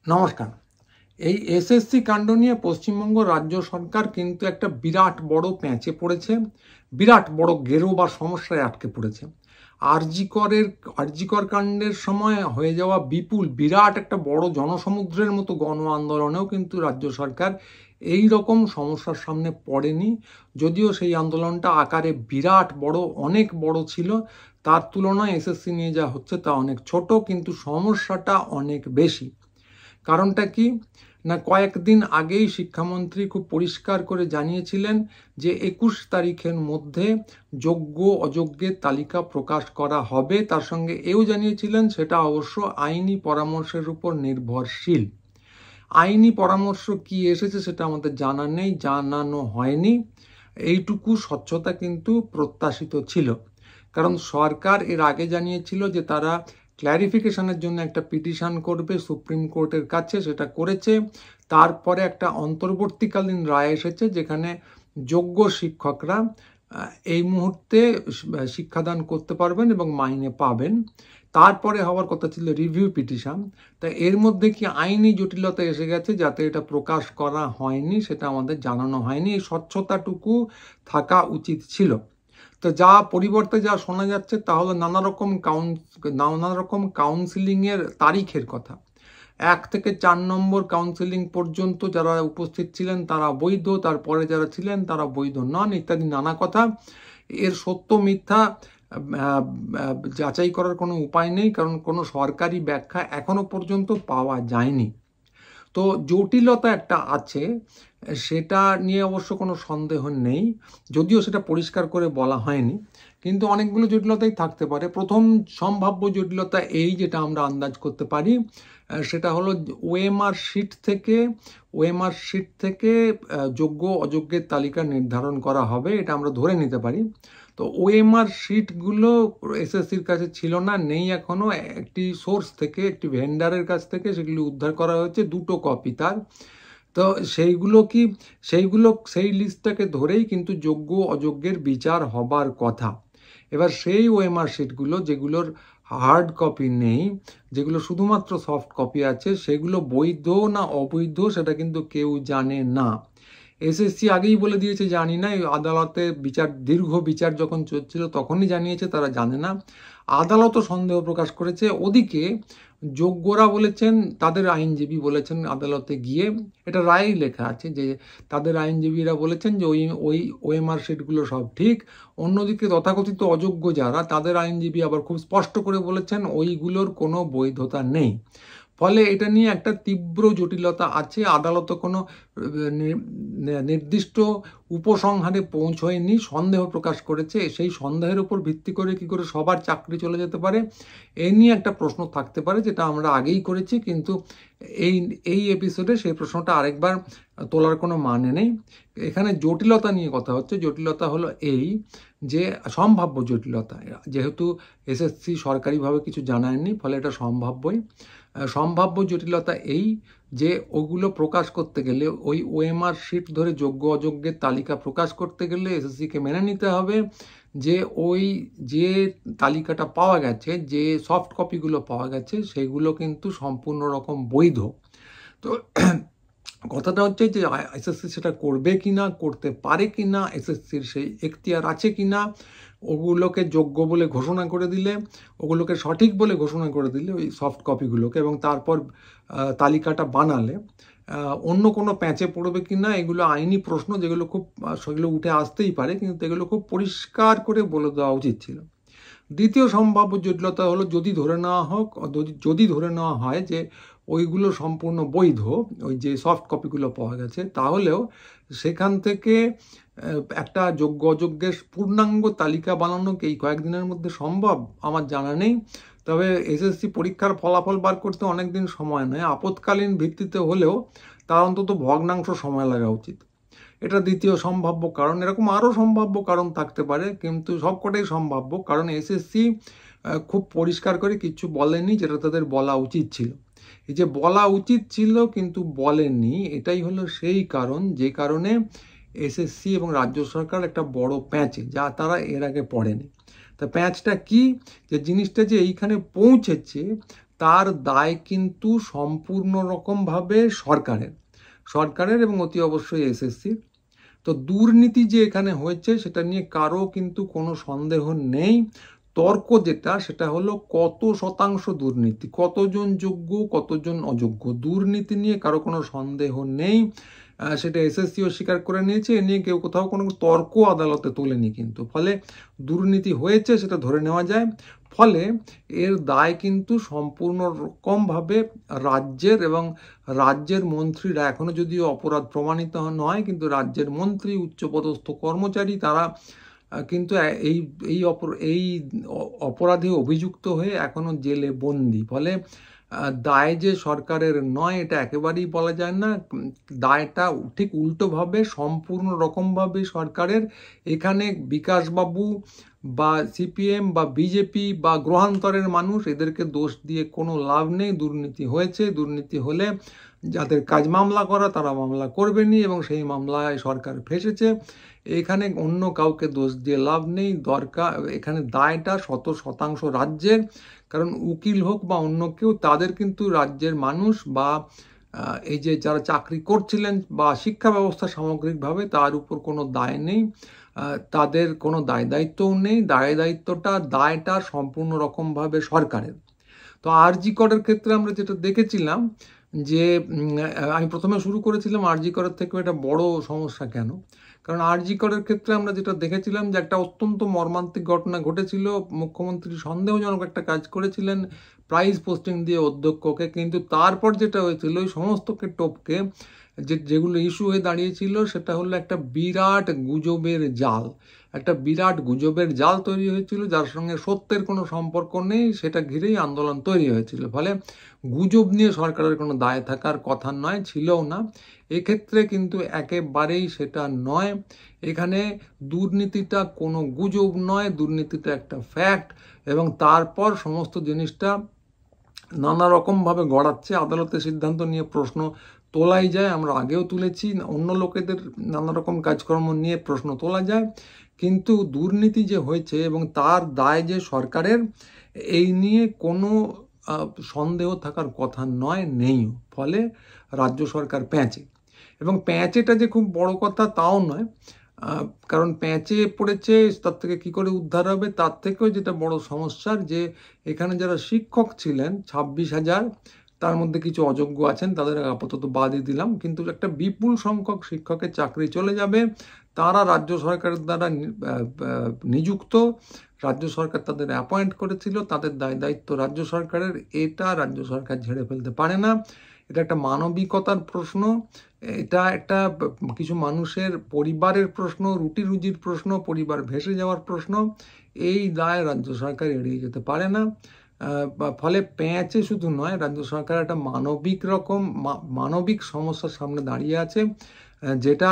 নমস্কার। এই এসএসসি কাণ্ড নিয়ে পশ্চিমবঙ্গ রাজ্য সরকার কিন্তু একটা বিরাট বড় প্যাঁচে পড়েছে, বিরাট বড় গেরো বা সমস্যায় আটকে পড়েছে। আরজিকর কাণ্ডের সময় হয়ে যাওয়া বিপুল বিরাট একটা বড় জনসমুদ্রের মতো গণ আন্দোলনেও কিন্তু রাজ্য সরকার এই রকম সমস্যার সামনে পড়েনি। যদিও সেই আন্দোলনটা আকারে বিরাট বড়, অনেক বড় ছিল, তার তুলনায় এসএসসি নিয়ে যা হচ্ছে তা অনেক ছোট, কিন্তু সমস্যাটা অনেক বেশি। কারণটা কি না, কয়েকদিন আগেই শিক্ষামন্ত্রী খুব পরিষ্কার করে জানিয়েছিলেন যে 21 তারিখের মধ্যে যোগ্য অযোগ্যের তালিকা প্রকাশ করা হবে। তার সঙ্গে এও জানিয়েছিলেন সেটা অবশ্য আইনি পরামর্শের উপর নির্ভরশীল। আইনি পরামর্শ কি এসেছে সেটা আমাদের জানা নেই, জানানো হয়নি। এইটুকু স্বচ্ছতা কিন্তু প্রত্যাশিত ছিল, কারণ সরকার এর আগে জানিয়েছিল যে তারা ক্ল্যারিফিকেশনের জন্য একটা পিটিশন করবে সুপ্রিম কোর্টের কাছে, সেটা করেছে। তারপরে একটা অন্তর্বর্তীকালীন রায় এসেছে যেখানে যোগ্য শিক্ষকরা এই মুহূর্তে শিক্ষাদান করতে পারবেন এবং মাইনে পাবেন। তারপরে হওয়ার কথা ছিল রিভিউ পিটিশন। তা এর মধ্যে কি আইনি জটিলতা এসে গেছে যাতে এটা প্রকাশ করা হয়নি, সেটা আমাদের জানানো হয়নি। এই স্বচ্ছতাটুকু থাকা উচিত ছিল। তো যা পরিবর্তে যা শোনা যাচ্ছে তা হলো নানা রকম কাউন্সিলিংয়ের তারিখের কথা। 1 থেকে 4 নম্বর কাউন্সিলিং পর্যন্ত যারা উপস্থিত ছিলেন তারা বৈধ, তারপরে যারা ছিলেন তারা বৈধ নন, ইত্যাদি নানা কথা। এর সত্য মিথ্যা যাচাই করার কোনো উপায় নেই, কারণ কোনো সরকারি ব্যাখ্যা এখনো পর্যন্ত পাওয়া যায়নি। তো জটিলতা একটা আছে, সেটা নিয়ে অবশ্য কোনো সন্দেহ নেই, যদিও সেটা পরিষ্কার করে বলা হয়নি, কিন্তু অনেকগুলো জটিলতাই থাকতে পারে। প্রথম সম্ভাব্য জটিলতা এই, যেটা আমরা আন্দাজ করতে পারি, সেটা হলো ওএমআর শিট থেকে যোগ্য অযোগ্যের তালিকা নির্ধারণ করা হবে, এটা আমরা ধরে নিতে পারি। তো ওএমআর শিটগুলো এসএসসির কাছে ছিল না, নেই এখনো। একটি সোর্স থেকে, একটি ভেন্ডারের কাছ থেকে সেগুলি উদ্ধার করা হয়েছে, 2টো কপি তার। তো সেই লিস্টটাকে ধরেই কিন্তু যোগ্য অযোগ্যের বিচার হবার কথা। এবার সেই ওএমআর শিটগুলো যেগুলোর হার্ড কপি নেই, যেগুলো শুধুমাত্র সফট কপি আছে, সেগুলো বৈধ না অবৈধ সেটা কিন্তু কেউ জানে না। এসএসসি আগেই বলে দিয়েছে জানি না, আদালতে দীর্ঘ বিচার যখন চলছিল তখনই জানিয়েছে তারা জানে না। আদালতও সন্দেহ প্রকাশ করেছে। ওদিকে যোগ্যরা বলেছেন, তাদের আইনজীবী বলেছেন আদালতে গিয়ে, এটা রায়েই লেখা আছে যে তাদের আইনজীবীরা বলেছেন যে ওই ওএমআর শিটগুলো সব ঠিক। অন্যদিকে তথাকথিত অযোগ্য যারা, তাদের আইনজীবী আবার খুব স্পষ্ট করে বলেছেন ওইগুলোর কোনো বৈধতা নেই। ফলে এটা নিয়ে একটা তীব্র জটিলতা আছে। আদালত কোনো নির্দিষ্ট উপসংহারে পৌঁছয়নি, সন্দেহ প্রকাশ করেছে। সেই সন্দেহের উপর ভিত্তি করে কি করে সবার চাকরি চলে যেতে পারে, এ নিয়ে একটা প্রশ্ন থাকতে পারে, যেটা আমরা আগেই করেছি, কিন্তু এই এপিসোডে সেই প্রশ্নটা আরেকবার তোলার কোনো মানে নেই। এখানে জটিলতা নিয়ে কথা হচ্ছে। জটিলতা হলো এই যে সম্ভাব্য জটিলতা, যেহেতু এসএসসি সরকারিভাবে কিছু জানায়নি, ফলে এটা সম্ভাব্য জটিলতা এই যে ওগুলো প্রকাশ করতে গেলে, ওই ওএমআর শিট ধরে যোগ্য অযোগ্যের তালিকা প্রকাশ করতে গেলে এসএসসিকে মেনে নিতে হবে যে যে তালিকাটা পাওয়া গেছে, যে সফট কপিগুলো পাওয়া গেছে, সেগুলো কিন্তু সম্পূর্ণ রকম বৈধ। তো কথাটা হচ্ছে যে এসএসসি সেটা করবে কিনা, করতে পারে কিনা, এসএসসির সেই এখতিয়ার আছে কিনা, ওগুলোকে যোগ্য বলে ঘোষণা করে দিলে, ওগুলোকে সঠিক বলে ঘোষণা করে দিলে ওই সফট কপিগুলোকে, এবং তারপর তালিকাটা বানালে অন্য কোনো প্যাঁচে পড়বে কিনা, এগুলো আইনি প্রশ্ন, সেগুলো উঠে আসতেই পারে, কিন্তু এগুলো খুব পরিষ্কার করে বলে দেওয়া উচিত ছিল। দ্বিতীয় সম্ভাব্য জটিলতা হলো যদি ধরে নেওয়া হয় যে ওইগুলো সম্পূর্ণ বৈধ, ওই যে সফট কপিগুলো পাওয়া গেছে, তাহলেও সেখান থেকে একটা যোগ্য অযোগ্যের পূর্ণাঙ্গ তালিকা বানানো কি এই কয়েকদিনের মধ্যে সম্ভব আমার জানা নেই। তবে এসএসসি পরীক্ষার ফলাফল বার করতে অনেক দিন সময় নেয়, আপৎকালীন ভিত্তিতে হলেও তার অন্তত ভগ্নাংশ সময় লাগা উচিত। এটা দ্বিতীয় সম্ভাব্য কারণ। এরকম আরও সম্ভাব্য কারণ থাকতে পারে, কিন্তু সবকটাই সম্ভাব্য, কারণ এসএসসি খুব পরিষ্কার করে কিছু বলেনি যেটা তাদের বলা উচিত ছিল। এই যে বলা উচিত ছিল কিন্তু বলেনি, এটাই হলো সেই কারণ যে কারণে এসএসসি এবং রাজ্য সরকার একটা বড় প্যাঁচে, যা তারা এর আগে পড়েনি। তা প্যাঁচটা কি, যে জিনিসটা যে এইখানে পৌঁছেছে তার দায় কিন্তু সম্পূর্ণ রকমভাবে সরকারের এবং অতি অবশ্যই এসএসসির। তো দুর্নীতি যে এখানে হয়েছে সেটা নিয়ে কারো কিন্তু কোনো সন্দেহ নেই। তর্ক যেটা, সেটা হলো কত শতাংশ দুর্নীতি, কতজন যোগ্য কতজন অযোগ্য, দুর্নীতি নিয়ে কারো কোনো সন্দেহ নেই। সেটা এসএসসিও স্বীকার করে নিয়েছে, এ নিয়ে কেউ কোথাও কোনো তর্ক আদালতে তোলেনি কিন্তু। ফলে দুর্নীতি হয়েছে সেটা ধরে নেওয়া যায়। ফলে এর দায় কিন্তু সম্পূর্ণ রকমভাবে রাজ্যের, এবং রাজ্যের মন্ত্রীরা, এখনো যদিও অপরাধ প্রমাণিত নয়, কিন্তু রাজ্যের মন্ত্রী, উচ্চপদস্থ কর্মচারী, তারা কিন্তু এই অপরাধে অভিযুক্ত হয়ে এখনো জেলে বন্দী। ফলে দায় যে সরকারের নয় এটা একেবারেই বলা যায় না। দায়টা ঠিক উল্টোভাবে সম্পূর্ণ রকমভাবে সরকারের। এখানে বিকাশবাবু বা সিপিএম বা বিজেপি বা গ্রহান্তরের মানুষ, এদেরকে দোষ দিয়ে কোনো লাভ নেই। দুর্নীতি হয়েছে, দুর্নীতি হলে যাদের কাজ মামলা করা তারা মামলা করবেনি, এবং সেই মামলায় সরকার ফেঁসেছে। এখানে অন্য কাউকে দোষ দিয়ে লাভ নেই। দরকার এখানে দায়টা 100% রাজ্যের। কারণ উকিল হোক বা অন্য কেউ, তাদের কিন্তু রাজ্যের মানুষ বা এই যে যারা চাকরি করছিলেন বা শিক্ষা ব্যবস্থা সামগ্রিকভাবে, তার উপর কোনো দায় নেই, তাদের কোনো দায় দায়িত্বও নেই। দায়টা সম্পূর্ণ রকমভাবে সরকারের। তো আরজি করের ক্ষেত্রে আমরা যেটা দেখেছিলাম যে আমি প্রথমে শুরু করেছিলাম আরজি করের থেকেও এটা বড় সমস্যা কেন। কারণ আরজি করের ক্ষেত্রে আমরা যেটা দেখেছিলাম যে একটা অত্যন্ত মর্মান্তিক ঘটনা ঘটেছিল। মুখ্যমন্ত্রী সন্দেহজনক একটা কাজ করেছিলেন প্রাইজ পোস্টিং দিয়ে অধ্যক্ষকে, কিন্তু তারপর যেটা হয়েছিল ওই সমস্তকে টপকে যেগুলো ইস্যু হয়ে দাঁড়িয়েছিল সেটা হলো একটা বিরাট গুজবের জাল তৈরি হয়েছিল, যার সঙ্গে সত্যের কোনো সম্পর্ক নেই। সেটা ঘিরেই আন্দোলন তৈরি হয়েছিল। ফলে গুজব নিয়ে সরকারের কোনো দায় থাকার কথা নয়, ছিলও না। এক্ষেত্রে কিন্তু একেবারেই সেটা নয়। এখানে দুর্নীতিটা কোনো গুজব নয়, দুর্নীতিটা একটা ফ্যাক্ট। এবং তারপর সমস্ত জিনিসটা নানা রকমভাবে গড়াচ্ছে। আদালতের সিদ্ধান্ত নিয়ে প্রশ্ন তোলাই যায়, আমরা আগেও তুলেছি। অন্য লোকেদের নানা রকম কাজকর্ম নিয়ে প্রশ্ন তোলা যায়, কিন্তু দুর্নীতি যে হয়েছে এবং তার দায় যে সরকারের, এই নিয়ে কোনো সন্দেহ থাকার কথা নয়, নেই। ফলে রাজ্য সরকার প্যাঁচে, এবং প্যাঁচেটা যে খুব বড় কথা তাও নয়। কারণ প্যাঁচে পড়েছে, তার থেকে কি করে উদ্ধার হবে, তার থেকেও যেটা বড় সমস্যার, যে এখানে যারা শিক্ষক ছিলেন 26,000, তার মধ্যে কিছু অযোগ্য আছেন, তাদের আপাতত বাদই দিলাম, কিন্তু একটা বিপুল সংখ্যক শিক্ষকের চাকরি চলে যাবে। তারা রাজ্য সরকারের দ্বারা নিযুক্ত, রাজ্য সরকার তাদের অ্যাপয়েন্ট করেছিল, তাদের দায়িত্ব রাজ্য সরকারের। এটা রাজ্য সরকার ঝেড়ে ফেলতে পারে না। এটা একটা মানবিকতার প্রশ্ন, এটা একটা কিছু মানুষের পরিবারের প্রশ্ন, রুটি রুজির প্রশ্ন, পরিবার ভেসে যাওয়ার প্রশ্ন। এই দায় রাজ্য সরকার এড়িয়ে যেতে পারে না। ফলে প্যাঁচে শুধু নয়, রাজ্য সরকার একটা মানবিক সমস্যার সামনে দাঁড়িয়ে আছে, যেটা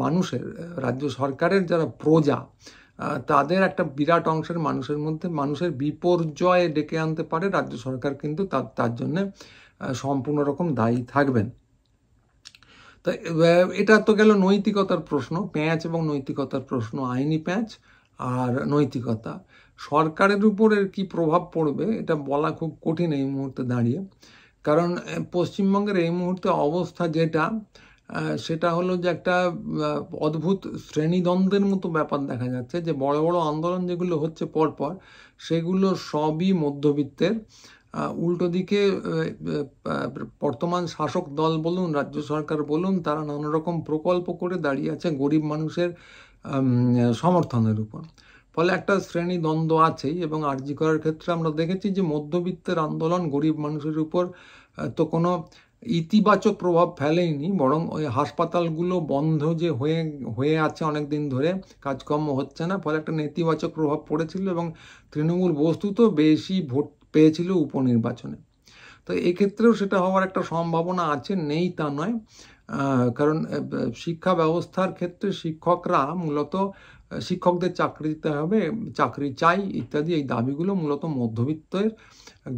মানুষের, রাজ্য সরকারের যারা প্রজা, তাদের একটা বিরাট অংশের মানুষের বিপর্যয় ডেকে আনতে পারে। রাজ্য সরকার কিন্তু তার জন্য সম্পূর্ণ রকম দায়ী থাকবেন। তো এটা তো গেল নৈতিকতার প্রশ্ন, প্যাঁচ এবং নৈতিকতার প্রশ্ন। আইনি প্যাঁচ আর নৈতিকতা, সরকারের উপর এর কি প্রভাব পড়বে এটা বলা খুব কঠিন এই মুহূর্তে দাঁড়িয়ে। কারণ পশ্চিমবঙ্গের এই মুহূর্তে অবস্থা যেটা, সেটা হলো যে একটা অদ্ভুত শ্রেণীদ্বন্দ্বের মতো ব্যাপার দেখা যাচ্ছে। যে বড় বড় আন্দোলন যেগুলো হচ্ছে পরপর, সেগুলো সবই মধ্যবিত্তের। উল্টো দিকে বর্তমান শাসক দল বলুন, রাজ্য সরকার বলুন, তারা নানা রকম প্রকল্প করে দাঁড়িয়ে আছে গরিব মানুষের সমর্থনের উপর। ফলে একটা শ্রেণী দ্বন্দ্ব আছেই। এবং আরজি করার ক্ষেত্রে আমরা দেখেছি যে মধ্যবিত্তের আন্দোলন গরিব মানুষের উপর তো কোনো ইতিবাচক প্রভাব ফেলেইনি, বরং ওই হাসপাতালগুলো বন্ধ যে হয়ে আছে অনেক দিন ধরে, কাজকর্ম হচ্ছে না, ফলে একটা নেতিবাচক প্রভাব পড়েছিল। এবং তৃণমূল বস্তুত বেশি ভোট পেয়েছিল উপনির্বাচনে। তো এক্ষেত্রেও সেটা হওয়ার একটা সম্ভাবনা আছে, নেই তা নয়। কারণ শিক্ষা ব্যবস্থার ক্ষেত্রে শিক্ষকরা মূলত, শিক্ষকদের চাকরি দিতে হবে, চাকরি চাই ইত্যাদি এই দাবিগুলো মূলত মধ্যবিত্তের,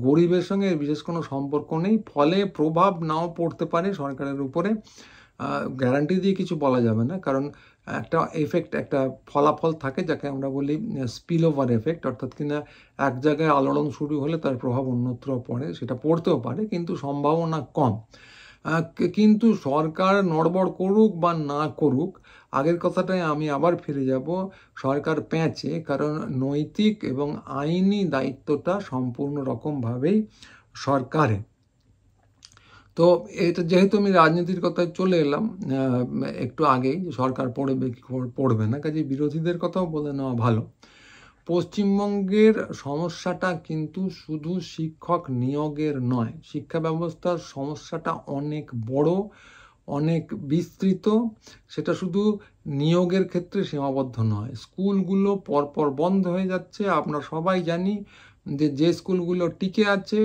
গরিবের সঙ্গে বিশেষ কোনো সম্পর্ক নেই। ফলে প্রভাব নাও পড়তে পারে সরকারের উপরে, গ্যারান্টি দিয়ে কিছু বলা যাবে না। কারণ একটা এফেক্ট, একটা ফলাফল থাকে যাকে আমরা বলি স্পিল ওভার এফেক্ট, অর্থাৎ কিনা এক জায়গায় আলোড়ন শুরু হলে তার প্রভাব অন্যত্র পড়ে, সেটা পড়তেও পারে কিন্তু সম্ভাবনা কম। কিন্তু সরকার নড়বড় করুক বা না করুক, আগের কথাটায় আমি আবার ফিরে যাব, সরকার প্যাঁচে, কারণ নৈতিক এবং আইনি দায়িত্বটা সম্পূর্ণ রকমভাবেই সরকারের। তো এটা যেহেতু আমি রাজনীতির কথায় চলে এলাম একটু আগেই, যে সরকার পড়বে কি পড়বে না, কাজে বিরোধীদের কথাও বলে নেওয়া ভালো। পশ্চিমবঙ্গের সমস্যাটা কিন্তু শুধু শিক্ষক নিয়োগের নয়, শিক্ষা ব্যবস্থার সমস্যাটা অনেক বড়, অনেক বিস্তৃত। সেটা শুধু নিয়োগের ক্ষেত্রে সীমাবদ্ধ নয়, স্কুলগুলো পরপর বন্ধ হয়ে যাচ্ছে। আমরা সবাই জানি যে স্কুলগুলো টিকে আছে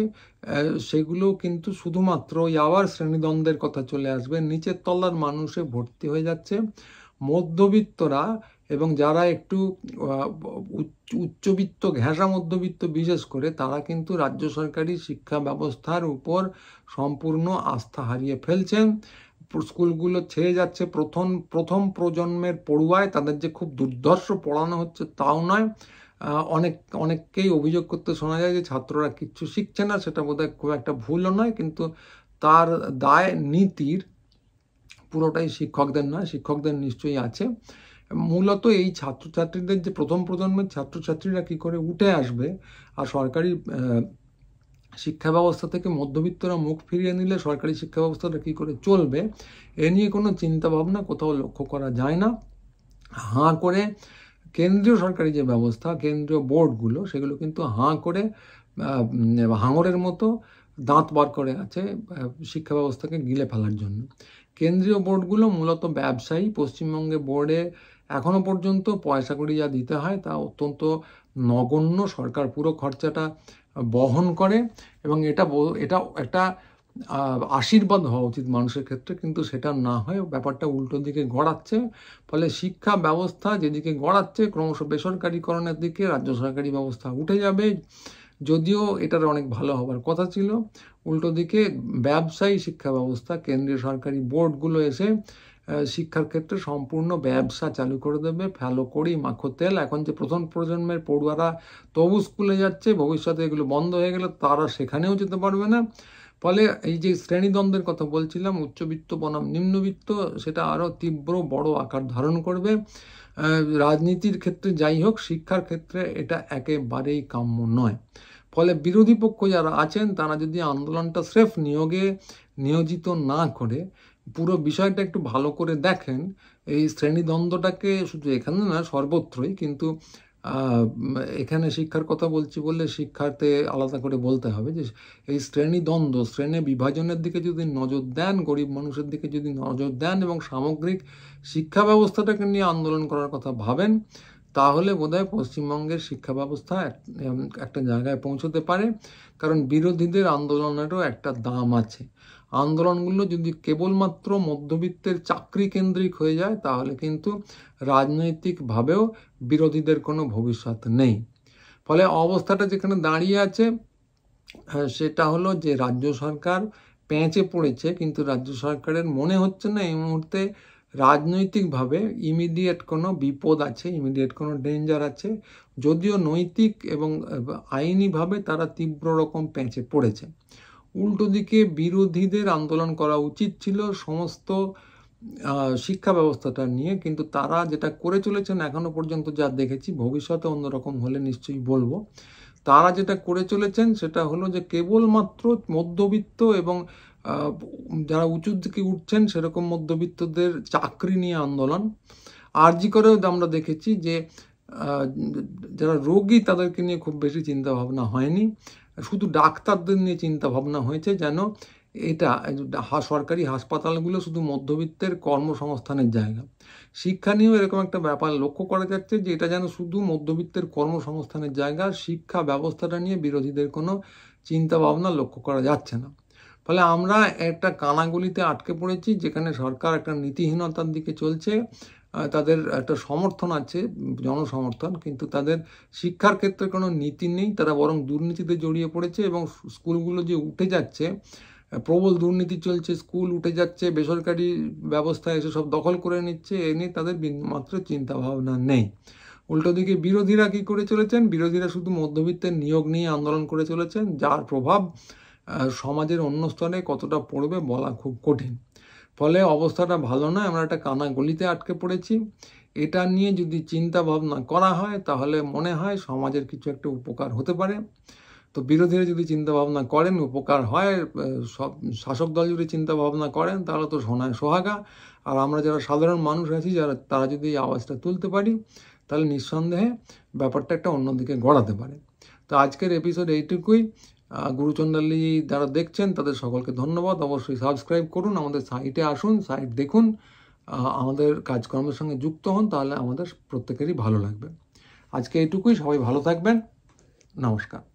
সেগুলো কিন্তু শুধুমাত্র ওই আবার শ্রেণীদ্বন্দ্বের কথা চলে আসবে, নিচের তলার মানুষে ভর্তি হয়ে যাচ্ছে। মধ্যবিত্তরা এবং যারা একটু উচ্চবিত্ত, ঘেঁষা মধ্যবিত্ত বিশেষ করে, তারা কিন্তু রাজ্য সরকারি শিক্ষা ব্যবস্থার উপর সম্পূর্ণ আস্থা হারিয়ে ফেলছেন। স্কুলগুলো ছেড়ে যাচ্ছে প্রথম প্রজন্মের পড়ুয়ায়, তাদের যে খুব দুর্ধর্ষ পড়ানো হচ্ছে তাও নয়, অনেককেই অভিযোগ করতে শোনা যায় যে ছাত্ররা কিচ্ছু শিখছে না। সেটা বোধহয় খুব একটা ভুলও নয়, কিন্তু তার দায় নীতির পুরোটাই শিক্ষকদের নয়, শিক্ষকদের নিশ্চয়ই আছে। মূলত এই ছাত্রছাত্রীদের, যে প্রথম প্রজন্মের ছাত্রছাত্রীরা কি করে উঠে আসবে আর সরকারি শিক্ষা ব্যবস্থা থেকে মধ্যবিত্তরা মুখ ফিরিয়ে নিলে সরকারি শিক্ষা ব্যবস্থাটা কি করে চলবে, এ নিয়ে কোনো চিন্তা ভাবনা কোথাও লক্ষ্য করা যায় না। হাঁ করে কেন্দ্রীয় সরকারি যে ব্যবস্থা, কেন্দ্রীয় বোর্ডগুলো, সেগুলো কিন্তু হাঁ করে হাঙরের মতো দাঁত বার করে আছে শিক্ষা ব্যবস্থাকে গিলে ফেলার জন্য। কেন্দ্রীয় বোর্ডগুলো মূলত ব্যবসায়ী। পশ্চিমবঙ্গে বোর্ডে এখনো পর্যন্ত পয়সা করে যা দিতে হয় তা অত্যন্ত নগণ্য, সরকার পুরো খরচাটা বহন করে, এবং এটা একটা আশীর্বাদ হওয়া উচিত মানুষের ক্ষেত্রে, কিন্তু সেটা না হয় ব্যাপারটা উল্টো দিকে গড়াচ্ছে। ফলে শিক্ষা ব্যবস্থা যেদিকে গড়াচ্ছে ক্রমশ বেসরকারিকরণের দিকে, রাজ্য সরকারি ব্যবস্থা উঠে যাবে, যদিও এটার অনেক ভালো হবার কথা ছিল। উল্টো দিকে ব্যবসায়ী শিক্ষা ব্যবস্থা, কেন্দ্রীয় সরকারি বোর্ডগুলো এসে শিক্ষার ক্ষেত্রে সম্পূর্ণ ব্যবসা চালু করে দেবে। ফেলো করি মাখো তেল। এখন যে প্রথম প্রজন্মের পড়ুয়ারা তবু স্কুলে যাচ্ছে, ভবিষ্যতে এগুলো বন্ধ হয়ে গেলে তারা সেখানেও যেতে পারবে না। ফলে এই যে শ্রেণীদ্বন্দ্বের কথা বলছিলাম, উচ্চবিত্ত বনাম নিম্নবিত্ত, সেটা আরও তীব্র বড় আকার ধারণ করবে। রাজনীতির ক্ষেত্রে যাই হোক, শিক্ষার ক্ষেত্রে এটা একেবারেই কাম্য নয়। ফলে বিরোধী পক্ষ যারা আছেন তারা যদি আন্দোলনটা স্রেফ নিয়োগে নিয়োজিত না করে পুরো বিষয়টা একটু ভালো করে দেখেন, এই শ্রেণীদ্বন্দ্বটাকে শুধু এখানে না সর্বত্রই, কিন্তু এখানে শিক্ষার কথা বলছি বললে শিক্ষাতে আলাদা করে বলতে হবে যে এই শ্রেণীদ্বন্দ্ব, শ্রেণী বিভাজনের দিকে যদি নজর দেন, গরিব মানুষের দিকে যদি নজর দেন এবং সামগ্রিক শিক্ষা ব্যবস্থাটাকে নিয়ে আন্দোলন করার কথা ভাবেন, তাহলে বোধহয় পশ্চিমবঙ্গের শিক্ষা ব্যবস্থা একটা জায়গায় পৌঁছতে পারে। কারণ বিরোধীদের আন্দোলনেরও একটা দাম আছে। আন্দোলনগুলো যদি কেবলমাত্র মধ্যবিত্তের চাকরি কেন্দ্রিক হয়ে যায় তাহলে কিন্তু রাজনৈতিকভাবেও বিরোধীদের কোনো ভবিষ্যৎ নেই। ফলে অবস্থাটা যেখানে দাঁড়িয়ে আছে সেটা হলো যে রাজ্য সরকার পেঁচে পড়েছে, কিন্তু রাজ্য সরকারের মনে হচ্ছে না এই মুহূর্তে রাজনৈতিকভাবে ইমিডিয়েট কোনো বিপদ আছে, ইমিডিয়েট কোনো ডেঞ্জার আছে, যদিও নৈতিক এবং আইনিভাবে তারা তীব্র রকম পেঁচে পড়েছে। উল্টো দিকে বিরোধীদের আন্দোলন করা উচিত ছিল সমস্ত শিক্ষা ব্যবস্থাটা নিয়ে, কিন্তু তারা যেটা করে চলেছেন এখনো পর্যন্ত যা দেখেছি, ভবিষ্যতে অন্যরকম হলে নিশ্চয়ই বলবো, তারা যেটা করে চলেছেন সেটা হলো যে কেবলমাত্র মধ্যবিত্ত এবং যারা উঁচুর দিকে উঠছেন সেরকম মধ্যবিত্তদের চাকরি নিয়ে আন্দোলন। আরজি করেও আমরা দেখেছি যে যারা রোগী তাদেরকে নিয়ে খুব বেশি চিন্তা ভাবনা হয়নি, শুধু ডাক্তারদের নিয়ে চিন্তা ভাবনা হয়েছে, যেন এটা সরকারি হাসপাতালগুলো শুধু মধ্যবিত্তের কর্মসংস্থানের জায়গা। শিক্ষা নিয়েও এরকম একটা ব্যাপার লক্ষ্য করা যাচ্ছে যে এটা যেন শুধু মধ্যবিত্তের কর্মসংস্থানের জায়গা, শিক্ষা ব্যবস্থাটা নিয়ে বিরোধীদের কোনো চিন্তা ভাবনা লক্ষ্য করা যাচ্ছে না। ফলে আমরা একটা কানাগলিতে আটকে পড়েছি যেখানে সরকার একটা নীতিহীনতার দিকে চলছে, তাদের একটা সমর্থন আছে, জনসমর্থন, কিন্তু তাদের শিক্ষার ক্ষেত্রে কোনো নীতি নেই, তারা বরং দুর্নীতিতে জড়িয়ে পড়েছে এবং স্কুলগুলো যে উঠে যাচ্ছে প্রবল দুর্নীতি চলছে, স্কুল উঠে যাচ্ছে, বেসরকারি ব্যবস্থায় এসে সব দখল করে নিচ্ছে, এ নিয়ে তাদের বিন্দুমাত্র চিন্তা ভাবনা নেই। উল্টো দিকে বিরোধীরা কি করে চলেছেন? বিরোধীরা শুধু মধ্যবিত্তের নিয়োগ নিয়ে আন্দোলন করে চলেছেন, যার প্রভাব সমাজের অন্য স্তরে কতটা পড়বে বলা খুব কঠিন। ফলে অবস্থাটা ভালো নয়, আমরা একটা কানা গলিতে আটকে পড়েছি। এটা নিয়ে যদি চিন্তা ভাবনা করা হয় তাহলে মনে হয় সমাজের কিছু একটা উপকার হতে পারে। তো বিরোধীরা যদি চিন্তা ভাবনা করেন, উপকার হয়, সব শাসক দল যদি চিন্তা ভাবনা করেন তাহলে তো সোনায় সোহাগা। আর আমরা যারা সাধারণ মানুষ আছি, তারা যদি এই আওয়াজটা তুলতে পারি তাহলে নিঃসন্দেহে ব্যাপারটা একটা অন্যদিকে গড়াতে পারে। তো আজকের এপিসোড এইটুকুই। গুরুচন্ডালী যারা দেখছেন তাদের সকলকে ধন্যবাদ। অবশ্যই সাবস্ক্রাইব করুন, আমাদের সাইটে আসুন, সাইট দেখুন, আমাদের কাজকর্মের সঙ্গে যুক্ত হন, তাহলে আমাদের প্রত্যেকেরই ভালো লাগবে। আজকে এইটুকুই, সবাই ভালো থাকবেন। নমস্কার।